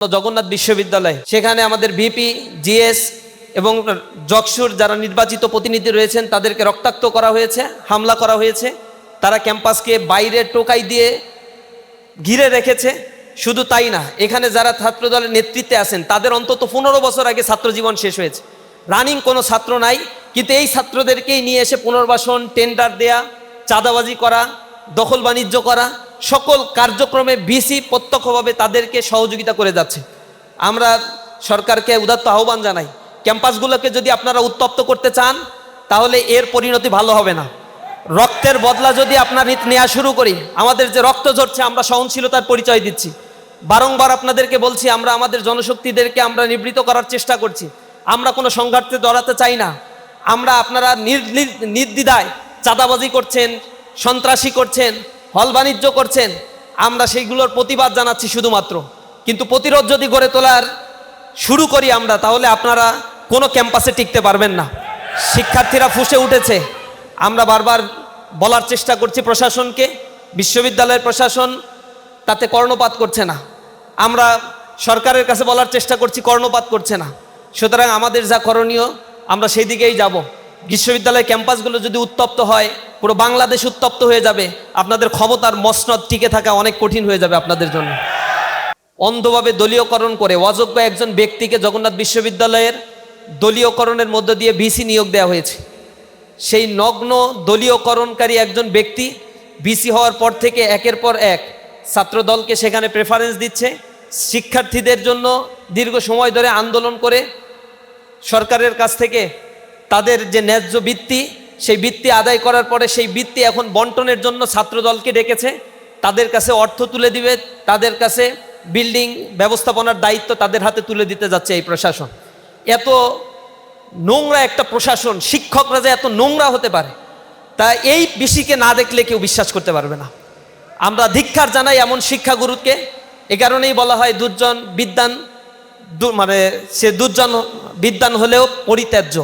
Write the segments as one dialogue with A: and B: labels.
A: জগন্নাথ বিশ্ববিদ্যালয়, সেখানে আমাদের ভিপি, জিএস এবং জকসুর যারা নির্বাচিত প্রতিনিধি রয়েছেন তাদেরকে রক্তাক্ত করা হয়েছে, হামলা করা হয়েছে। তারা ক্যাম্পাসকে বাইরে টোকাই দিয়ে ঘিরে রেখেছে। শুধু তাই না, এখানে যারা ছাত্রদলের নেতৃত্বে আছেন তাদের অন্তত 15 বছর আগে ছাত্রজীবন শেষ হয়েছে, রানিং কোনো ছাত্র নাই। কিন্তু এই ছাত্রদেরকেই নিয়ে এসে পুনর্বাসন, টেন্ডার দেয়া, চাঁদাবাজি করা, দখল বাণিজ্য করা, সকল কার্যক্রমে ভিসি প্রত্যক্ষভাবে তাদেরকে সহযোগিতা করে যাচ্ছে। আমরা সরকারকে উদাত্ত আহ্বান জানাই, ক্যাম্পাসগুলোকে যদি আপনারা উত্তপ্ত করতে চান তাহলে এর পরিণতি ভালো হবে না। রক্তের বদলা যদি আপনার নেওয়া শুরু করি, আমাদের যে রক্ত ঝরছে, আমরা সহনশীলতার পরিচয় দিচ্ছি। বারংবার আপনাদেরকে বলছি, আমরা আমাদের জনশক্তিদেরকে আমরা নিবৃত করার চেষ্টা করছি। আমরা কোনো সংঘাতে জড়াতে চাই না। আপনারা নির্দ্বিধায় চাঁদাবাজি করছেন, সন্ত্রাসী করছেন, হল বাণিজ্য করছেন, আমরা সেইগুলোর প্রতিবাদ জানাচ্ছি শুধুমাত্র। কিন্তু প্রতিরোধ যদি গড়ে তোলার শুরু করি আমরা, তাহলে আপনারা কোনো ক্যাম্পাসে টিকতে পারবেন না। শিক্ষার্থীরা ফুঁসে উঠেছে। আমরা বারবার বলার চেষ্টা করছি প্রশাসনকে, বিশ্ববিদ্যালয়ের প্রশাসন তাতে কর্ণপাত করছে না। আমরা সরকারের কাছে বলার চেষ্টা করছি, কর্ণপাত করছে না। সুতরাং আমাদের যা করণীয়, আমরা সেই দিকেই যাব। বিশ্ববিদ্যালয় ক্যাম্পাসগুলো যদি উত্তপ্ত হয়, পুরো বাংলাদেশ উত্তপ্ত হয়ে যাবে। আপনাদের ক্ষমতার মসনদ টিকে থাকা অনেক কঠিন হয়ে যাবে আপনাদের জন্য। অন্ধভাবে দলীয়করণ করে অযোগ্য একজন ব্যক্তিকে জগন্নাথ বিশ্ববিদ্যালয়ের দলীয়করণের মধ্য দিয়ে ভিসি নিয়োগ দেওয়া হয়েছে। সেই নগ্ন দলীয়করণকারী একজন ব্যক্তি ভিসি হওয়ার পর থেকে একের পর এক ছাত্রদলকে সেখানে প্রেফারেন্স দিচ্ছে। শিক্ষার্থীদের জন্য দীর্ঘ সময় ধরে আন্দোলন করে সরকারের কাছ থেকে তাদের যে ন্যায্য বৃত্তি, সেই বৃত্তি আদায় করার পরে সেই বৃত্তি এখন বন্টনের জন্য ছাত্রদলকে ডেকেছে। তাদের কাছে অর্থ তুলে দিবে, তাদের কাছে বিল্ডিং ব্যবস্থাপনার দায়িত্ব তাদের হাতে তুলে দিতে যাচ্ছে এই প্রশাসন। এত নোংরা একটা প্রশাসন, শিক্ষকরা যে এত নোংরা হতে পারে, তা এই বিষয়কে না দেখলে কেউ বিশ্বাস করতে পারবে না। আমরা ধিক্কার জানাই এমন শিক্ষাগুরুকে। এ কারণেই বলা হয় দুর্জন বিদ্বান, সে দুর্জন বিদ্বান হলেও পরিত্যাজ্য।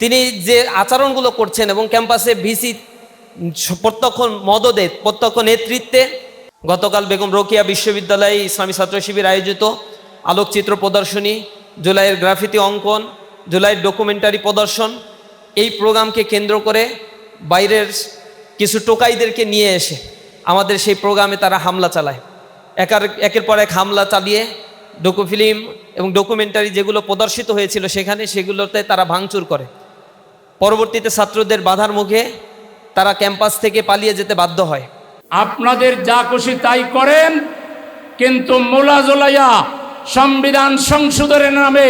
A: তিনি যে আচরণগুলো করছেন এবং ক্যাম্পাসে ভিসি প্রত্যক্ষ মদদে, প্রত্যক্ষ নেতৃত্বে, গতকাল বেগম রোকেয়া বিশ্ববিদ্যালয়ে ইসলামী ছাত্র শিবির আয়োজিত আলোকচিত্র প্রদর্শনী, জুলাইয়ের গ্রাফিতি অঙ্কন, জুলাইয়ের ডকুমেন্টারি প্রদর্শন, এই প্রোগ্রামকে কেন্দ্র করে বাইরের কিছু টোকাইদেরকে নিয়ে এসে আমাদের সেই প্রোগ্রামে তারা হামলা চালায়। একের পর এক হামলা চালিয়ে ডকুফিল্ম এবং ডকুমেন্টারি যেগুলো প্রদর্শিত হয়েছিল সেগুলোতে তারা ভাঙচুর করে। পরবর্তীতে ছাত্রদের বাধার মুখে তারা ক্যাম্পাস থেকে পালিয়ে যেতে বাধ্য হয়।
B: আপনাদের যা খুশি তাই করেন, কিন্তু মোলা জোলাইয়া সংবিধান সংশোধনের নামে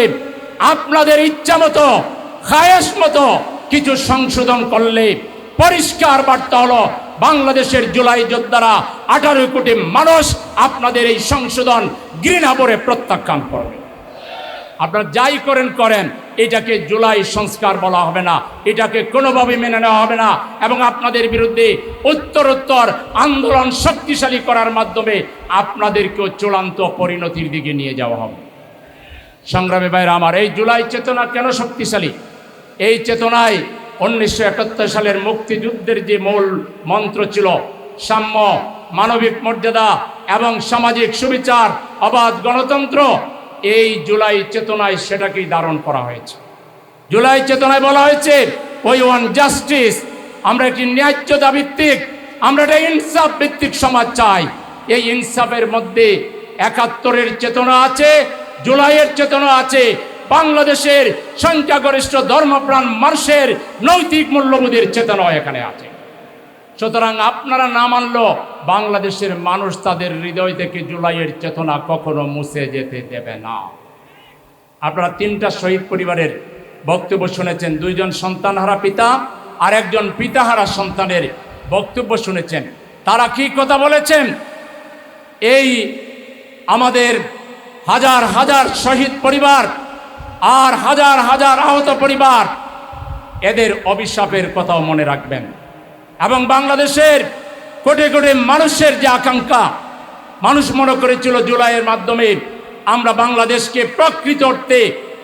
B: আপনাদের ইচ্ছা মতো, খায়েশ মতো কিছু সংশোধন করলে পরিষ্কার বার্তা হলো, বাংলাদেশের জুলাই যোদ্ধারা 18 কোটি মানুষ আপনাদের এই সংশোধন ঘৃণা ভরে প্রত্যাখ্যান করবে। আপনারা যাই করেন, এটাকে জুলাই সংস্কার বলা হবে না, এটাকে কোনোভাবে মেনে নেওয়া হবে না। এবং আপনাদের বিরুদ্ধে উত্তরোত্তর আন্দোলন শক্তিশালী করার মাধ্যমে আপনাদেরকেও চূড়ান্ত পরিণতির দিকে নিয়ে যাওয়া হবে। সংগ্রামী ভাইরা আমার, এই জুলাই চেতনা কেন শক্তিশালী? এই চেতনায় 1971 সালের মুক্তিযুদ্ধের যে মূল মন্ত্র ছিল, সাম্য, মানবিক মর্যাদা এবং সামাজিক সুবিচার, অবাধ গণতন্ত্র, এই জুলাই চেতনায় সেটাকেই ধারণ করা হয়েছে। জুলাই চেতনায় বলা হয়েছে ওই ওয়ান জাস্টিস, আমরা একটি ন্যায্যতা ভিত্তিক, আমরা একটা ইনসাফ ভিত্তিক সমাজ চাই। এই ইনসাফের মধ্যে 71-এর চেতনা আছে, জুলাইয়ের চেতনা আছে, বাংলাদেশের সংখ্যাগরিষ্ঠ ধর্মপ্রাণ মানুষের নৈতিক মূল্যবোধের চেতনাও এখানে আছে। সুতরাং আপনারা না মানলেও বাংলাদেশের মানুষ তাদের হৃদয় থেকে জুলাইয়ের চেতনা কখনো মুছে যেতে দেবে না। আপনারা 3টা শহীদ পরিবারের বক্তব্য শুনেছেন, 2জন সন্তানহারা পিতা আর 1জন পিতাহারা সন্তানের বক্তব্য শুনেছেন। তারা কি কথা বলেছেন? এই আমাদের হাজার হাজার শহীদ পরিবার আর হাজার হাজার আহত পরিবার, এদের অভিশাপের কথাও মনে রাখবেন। এবং বাংলাদেশের কোটি কোটি মানুষের যে আকাঙ্ক্ষা, মানুষ মনে করেছিল জুলাইয়ের মাধ্যমে আমরা বাংলাদেশকে প্রকৃত অর্থে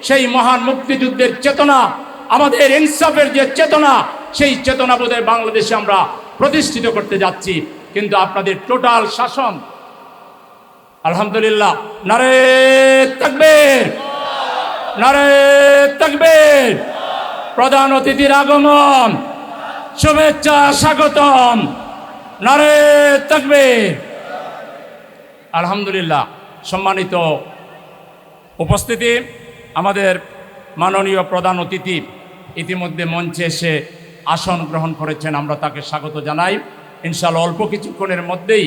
B: সেই মহান মুক্তিযুদ্ধের চেতনা, আমাদের ইনসাফের যে চেতনা, সেই চেতনাবোধে বাংলাদেশে আমরা প্রতিষ্ঠিত করতে যাচ্ছি। কিন্তু আপনাদের টোটাল শাসন, আলহামদুলিল্লাহ, নারে তাকবীর, নারে তাকবীর। প্রধান অতিথির আগমন, শুভেচ্ছা, স্বাগতম, নারে তাকবীর। আলহামদুলিল্লাহ। সম্মানিত উপস্থিতি, আমাদের মাননীয় প্রধান অতিথি ইতিমধ্যে মঞ্চে এসে আসন গ্রহণ করেছেন, আমরা তাকে স্বাগত জানাই। ইনশাআল্লাহ অল্প কিছুক্ষণের মধ্যেই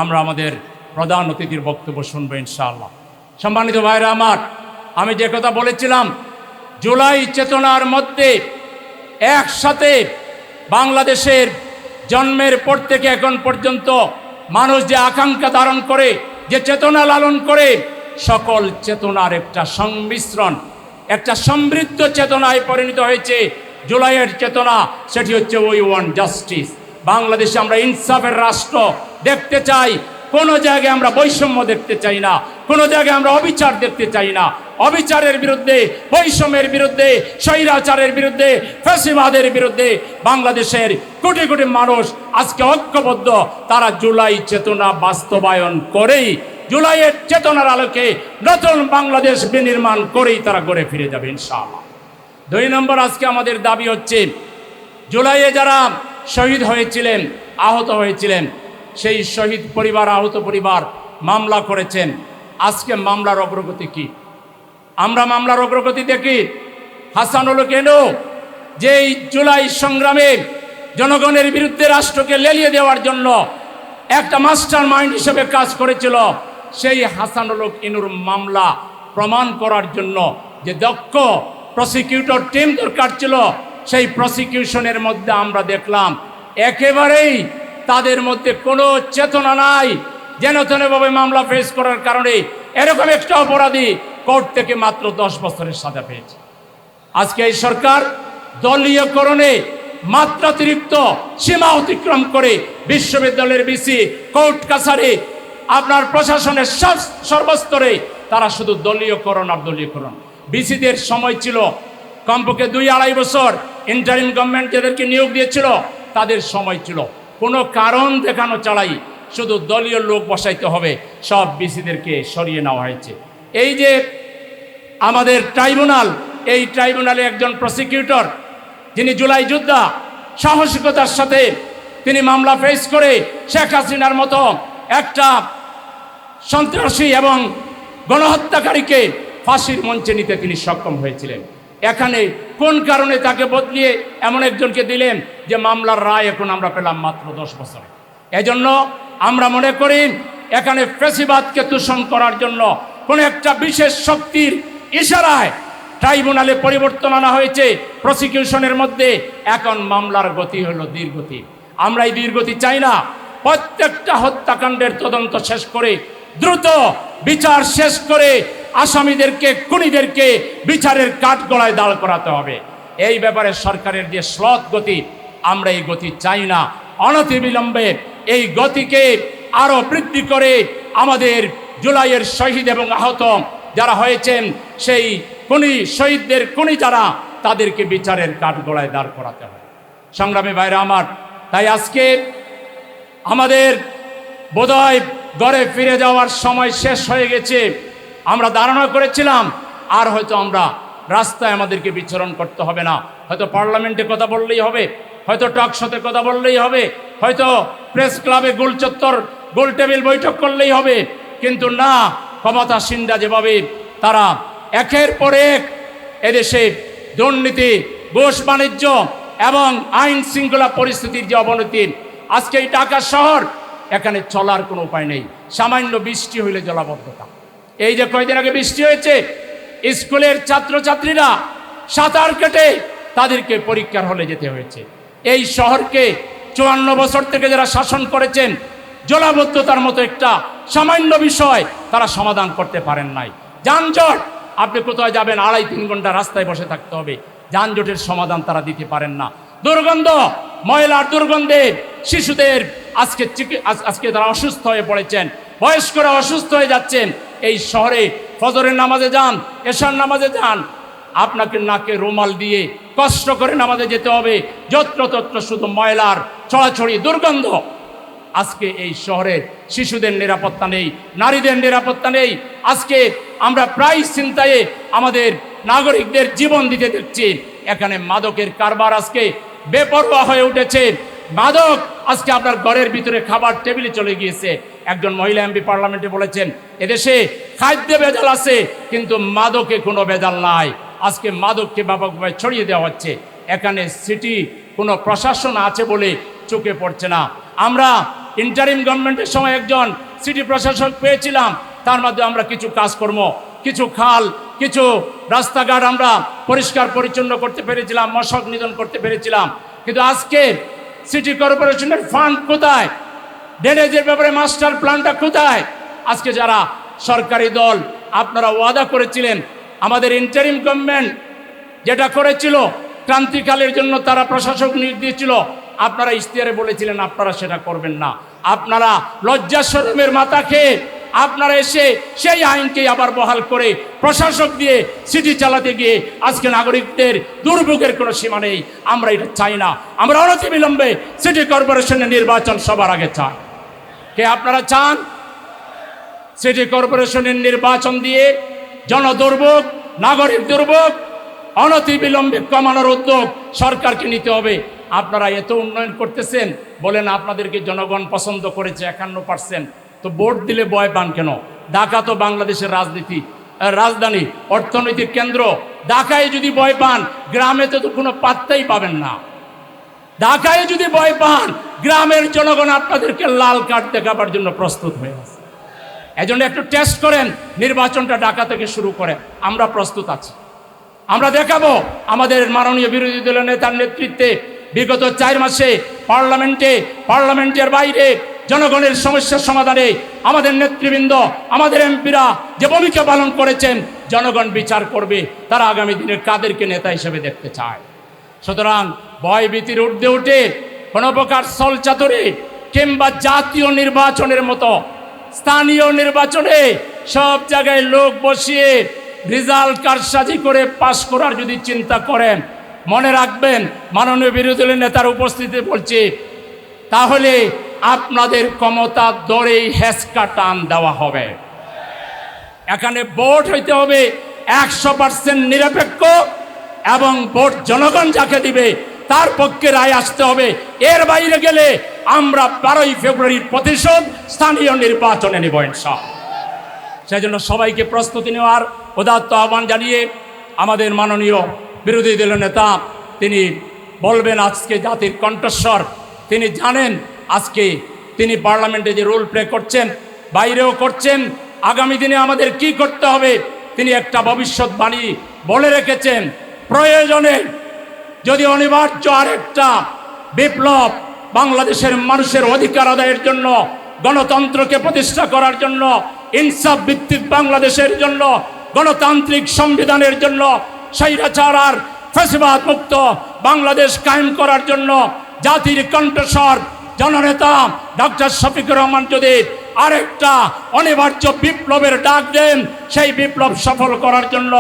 B: আমরা আমাদের প্রধান অতিথির বক্তব্য শুনবো ইনশাআল্লাহ। সম্মানিত ভাইরা আমার, আমি যে কথা বলেছিলাম, জুলাই চেতনার মধ্যে একসাথে বাংলাদেশের জন্মের পর থেকে এখন পর্যন্ত মানুষ যে আকাঙ্ক্ষা ধারণ করে, যে চেতনা লালন করে, সকল চেতনার একটা সংমিশ্রণ, একটা সমৃদ্ধ চেতনায় পরিণত হয়েছে জুলাইয়ের চেতনা। সেটি হচ্ছে উই ওয়ান্ট জাস্টিস। বাংলাদেশে আমরা ইনসাফের রাষ্ট্র দেখতে চাই। কোনো জায়গায় আমরা বৈষম্য দেখতে চাই না, কোনো জায়গায় আমরা অবিচার দেখতে চাই না। অবিচারের বিরুদ্ধে, বৈষম্যের বিরুদ্ধে, স্বৈরাচারের বিরুদ্ধে, ফ্যাসিবাদের বিরুদ্ধে বাংলাদেশের কোটি কোটি মানুষ আজকে ঐক্যবদ্ধ। তারা জুলাই চেতনা বাস্তবায়ন করেই, জুলাইয়ের চেতনার আলোকে নতুন বাংলাদেশ বিনির্মাণ করেই তারা গড়ে ফিরে যাবে ইনশাআল্লাহ। 2 নম্বর, আজকে আমাদের দাবি হচ্ছে জুলাইয়ে যারা শহীদ হয়েছিলেন, আহত হয়েছিলেন, সেই শহীদ পরিবার, আহত পরিবার মামলা করেছেন। আজকে মামলার অগ্রগতি কি? আমরা মামলার অগ্রগতি দেখি। হাসানুল কেন যেই জুলাই সংগ্রামে জনগণের বিরুদ্ধে রাষ্ট্রকে লেলিয়ে দেওয়ার জন্য একটা মাস্টার মাইন্ড হিসেবে কাজ করেছিল, সেই হাসানুল ইনুর মামলা প্রমাণ করার জন্য যে দক্ষ প্রসিকিউটর টিম দরকার ছিল, সেই প্রসিকিউশনের মধ্যে আমরা দেখলাম একেবারেই তাদের মধ্যে কোনো চেতনা নাই। যেন তেনভাবে মামলা ফেস করার কারণে এরকম একটা অপরাধী কোর্ট থেকে মাত্র 10 বছরের সাজা পেয়েছে। আজকে এই সরকার দলীয়করণে মাত্রাতিরিক্ত সীমা অতিক্রম করে বিশ্ববিদ্যালয়ের ভিসি, কোর্ট কাছারি, আপনার প্রশাসনের সর্বস্তরে তারা শুধু দলীয়করণ আর দলীয়করণ। ভিসিদের সময় ছিল কমপক্ষে 2-2.5 বছর। ইন্টারিম গভর্নমেন্ট যাদেরকে নিয়োগ দিয়েছিল তাদের সময় ছিল। কোনো কারণ দেখানো ছাড়াই শুধু দলীয় লোক বসাইতে হবে, সব ভিসিদেরকে সরিয়ে নেওয়া হয়েছে। এই যে আমাদের ট্রাইব্যুনাল, এই ট্রাইব্যুনালে একজন প্রসিকিউটর যিনি জুলাই যোদ্ধা, সাহসিকতার সাথে তিনি মামলা ফেস করে শেখ হাসিনার মতো একটা সন্ত্রাসী এবং গণহত্যাকারীকে ফাঁসির মঞ্চে নিতে তিনি সক্ষম হয়েছিলেন। এখানে কোন কারণে তাকে বদলিয়ে এমন একজনকে দিলেন যে মামলার রায় এখন আমরা পেলাম মাত্র 10 বছরে। এজন্য আমরা মনে করি এখানে ফ্যাসিবাদকে দূষণ করার জন্য কোন একটা বিশেষ শক্তির ইশারায় ট্রাইব্যুনালে পরিবর্তন আনা হয়েছে প্রসিকিউশনের মধ্যে। এখন মামলার গতি হলো ধীরগতি। আমরা এই ধীরগতি চাই না। প্রত্যেকটা হত্যাকাণ্ডের তদন্ত শেষ করে, দ্রুত বিচার শেষ করে আসামিদেরকে, খুনিদেরকে বিচারের কাঠগড়ায় দাঁড় করাতে হবে। এই ব্যাপারে সরকারের যে শ্লথ গতি, আমরা এই গতি চাই না। অনতিবিলম্বে এই গতিকে আরো বৃদ্ধি করে আমাদের জুলাইয়ের শহীদ এবং আহত যারা হয়েছেন, সেই খুনি শহীদদের খুনি যারা, তাদেরকে বিচারের কাঠগড়ায় দাঁড় করাতে হবে। সংগ্রামী ভাইরা আমার, তাই আজকে আমাদের বোধহয় ঘরে ফিরে যাওয়ার সময় শেষ হয়ে গেছে। আমরা ধারণা করেছিলাম আর হয়তো আমরা রাস্তায় আমাদেরকে বিচরণ করতে হবে না, হয়তো পার্লামেন্টে কথা বললেই হবে, হয়তো টক শোতে কথা বললেই হবে, হয়তো প্রেস ক্লাবে গোল চত্বর, গোল টেবিল বৈঠক করলেই হবে। কিন্তু না, ক্ষমতাসীনরা যেভাবে তারা একের পর এক এদেশে দুর্নীতি, ঘুষ বাণিজ্য এবং আইন শৃঙ্খলা পরিস্থিতির যে অবনতি, আজকে এই ঢাকা শহর, এখানে চলার কোনো উপায় নেই। সামান্য বৃষ্টি হইলে জলাবদ্ধতা। এই যে কয়েকদিন আগে বৃষ্টি হয়েছে, স্কুলের ছাত্রছাত্রীরা সাঁতার কেটে তাদেরকে পরীক্ষার হলে যেতে হয়েছে। এই শহরকে 54 বছর থেকে যারা শাসন করেছেন, জলাবদ্ধতার মতো একটা সামান্য বিষয় তারা সমাধান করতে পারেন নাই। যানজট, আপনি কোথায় যাবেন 2.5-3 ঘন্টা রাস্তায় বসে থাকতে হবে, যানজটের সমাধান তারা দিতে পারেন না। দুর্গন্ধ, ময়লার দুর্গন্ধে শিশুদের আজকে তারা অসুস্থ হয়ে পড়েছেন, বয়স্করা অসুস্থ হয়ে যাচ্ছেন। এই শহরে ফজরের নামাজে যান, এশার নামাজে যান, আপনাকে নাকে রুমাল দিয়ে কষ্ট করে নামাজে যেতে হবে। যত্রতত্র শুধু ময়লার ছড়াছড়ি, দুর্গন্ধ। আজকে এই শহরের শিশুদের নিরাপত্তা নেই, নারীদের নিরাপত্তা নেই। আজকে আমরা প্রায় চিন্তায় আমাদের নাগরিকদের জীবন দিতে দেখছি। এখানে মাদকের কারবার আজকে বেপরোয়া হয়ে উঠেছে। মাদক আজকে আপনার ঘরের ভিতরে খাবার টেবিলে চলে গিয়েছে। একজন মহিলা এমপি পার্লামেন্টে বলেছেন, এদেশে খাদ্যে ভেজাল আছে কিন্তু মাদকে কোনো ভেজাল নাই। আজকে মাদককে ব্যাপকভাবে ছড়িয়ে দেওয়া হচ্ছে। এখানে সিটি কোনো প্রশাসন আছে বলে চোখে পড়ছে না। আমরা ইন্টারিম গভর্নমেন্টের সময় একজন সিটি প্রশাসক পেয়েছিলাম, তার মাধ্যমে আমরা কিছু কাজকর্ম, কিছু খাল, কিছু রাস্তাঘাট আমরা পরিষ্কার পরিচ্ছন্ন করতে পেরেছিলাম, মশক নিধন করতে পেরেছিলাম। কিন্তু আজকে সিটি কর্পোরেশনের ফান্ড কোথায়? ড্রেনেজের ব্যাপারে মাস্টার প্ল্যানটা কোথায়? আজকে যারা সরকারি দল আপনারা ওয়াদা করেছিলেন, আমাদের ইন্টারিম গভর্নমেন্ট যেটা করেছিল ক্রান্তিকালের জন্য তারা প্রশাসক নিয়োগ দিয়েছিল, আপনারা ইশতেহারে বলেছিলেন আপনারা সেটা করবেন না। আপনারা লজ্জা শরমের মাথা খেয়ে আপনারা এসে সেই আইনকে আবার বহাল করে প্রশাসক দিয়ে সিটি চালাতে গিয়ে আজকে নাগরিকদের দুর্ভোগের কোনো সীমা নেই। আমরা এটা চাই না। আমরা অনতিবিলম্বে সিটি কর্পোরেশনের নির্বাচন সবার আগে চাই। কে আপনারা চান সিটি কর্পোরেশনের নির্বাচন দিয়ে জনদুর্ভোগ, নাগরিক দুর্ভোগ অনতিবিলম্বে কমানোর উদ্যোগ সরকারকে নিতে হবে। আপনারা এত উন্নয়ন করতেছেন, বলেন আপনাদেরকে জনগণ পছন্দ করেছে 51%, তো ভোট দিলে ভয় পান কেন? ঢাকা তো বাংলাদেশের রাজধানী, অর্থনৈতিক কেন্দ্র। ঢাকায় যদি ভয় পান, গ্রামে তো কোনো পাত্তাই পাবেন না। ঢাকায় যদি ভয় পান, গ্রামের জনগণ আপনাদেরকে লাল কার্ড দেখাবার জন্য প্রস্তুত হয়ে আছে। এজন্য একটু টেস্ট করেন, নির্বাচনটা ঢাকা থেকে শুরু করেন। আমরা প্রস্তুত আছি। আমরা দেখাবো আমাদের মাননীয় বিরোধী দলের নেতার নেতৃত্বে বিগত 4 মাসে পার্লামেন্টের বাইরে জনগণের সমস্যার সমাধানে আমাদের নেতৃবৃন্দ, আমাদের এমপিরা যে ভূমিকা পালন করেছেন, জনগণ বিচার করবে তারা আগামী দিনে কাদেরকে নেতা হিসেবে দেখতে চায়। সুতরাং ভয় ভীতির ঊর্ধ্বে উঠে কোনো প্রকার ছলচাতুরি কিংবা জাতীয় নির্বাচনের মতো স্থানীয় নির্বাচনে সব জায়গায় লোক বসিয়ে রেজাল্ট কারসাজি করে পাশ করার যদি চিন্তা করেন, মনে রাখবেন মাননীয় বিরোধী দলের নেতার উপস্থিতি বলছি, তাহলে আপনাদের ক্ষমতা দরেই হেঁচকা টান দেওয়া হবে। এখানে ভোট হইতে হবে 100% নিরপেক্ষ এবং ভোট জনগণ যাকে দিবে তার পক্ষে রায় আসতে হবে। এর বাইরে গেলে আমরা 12ই ফেব্রুয়ারির প্রতিশোধ স্থানীয় নির্বাচনে নেব ইনশাআল্লাহ। সেজন্য সবাইকে প্রস্তুতি নেওয়ার উদাত্ত আহ্বান জানিয়ে আমাদের মাননীয় বিরোধী দলের নেতা তিনি বলবেন আজকে জাতির কণ্ঠস্বর। তিনি জানেন আজকে তিনি পার্লামেন্টে যে রোল প্লে করছেন, বাইরেও করছেন, আগামী দিনে আমাদের কি করতে হবে তিনি একটা ভবিষ্যৎবাণী বলে রেখেছেন। প্রয়োজনে যদি অনিবার্য আরেকটা বিপ্লব বাংলাদেশের মানুষের অধিকার আদায়ের জন্য, গণতন্ত্রকে প্রতিষ্ঠা করার জন্য, ইনসাফ ভিত্তিক বাংলাদেশের জন্য, গণতান্ত্রিক সংবিধানের জন্য, স্বৈরাচার আর ফ্যাসিবাদ মুক্ত বাংলাদেশ কায়েম করার জন্য জাতির কণ্ঠস্বর জননেতা ডক্টর শফিকুর রহমান যদি আরেকটা অনিবার্য বিপ্লবের ডাক দেন, সেই বিপ্লব সফল করার জন্য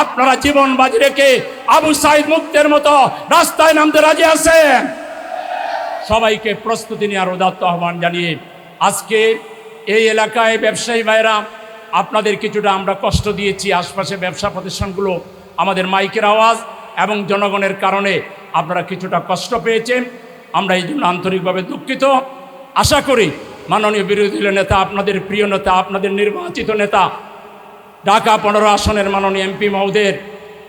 B: আপনারা জীবন বাজি রেখে আবু সাইদ মুক্তের মতো রাস্তায় নামতে রাজি আছেন? সবাইকে প্রস্তুতি নেওয়ার উদাত্ত আহ্বান জানিয়ে আজকে এই এলাকায় ব্যবসায়ী ভাইরা আপনাদের কিছুটা আমরা কষ্ট দিয়েছি। আশপাশে ব্যবসা প্রতিষ্ঠানগুলো আমাদের মাইকের আওয়াজ এবং জনগণের কারণে আপনারা কিছুটা কষ্ট পেয়েছেন। আমরা এই জন্য আন্তরিকভাবে দুঃখিত। আশা করি মাননীয় বিরোধী দলের নেতা, আপনাদের প্রিয় নেতা, আপনাদের নির্বাচিত নেতা, ঢাকা 15 আসনের মাননীয় এমপি মহোদয়ের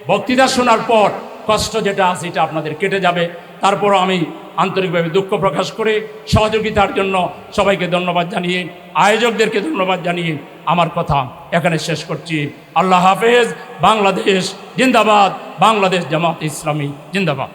B: বক্তৃতা শোনার পর কষ্ট যেটা আছে এটা আপনাদের কেটে যাবে। তারপরও আমি আন্তরিকভাবে দুঃখ প্রকাশ করে সহযোগিতার জন্য সবাইকে ধন্যবাদ জানিয়ে, আয়োজকদেরকে ধন্যবাদ জানিয়ে আমার কথা এখানে শেষ করছি। আল্লাহ হাফেজ। বাংলাদেশ জিন্দাবাদ। বাংলাদেশ জামাত ইসলামী জিন্দাবাদ।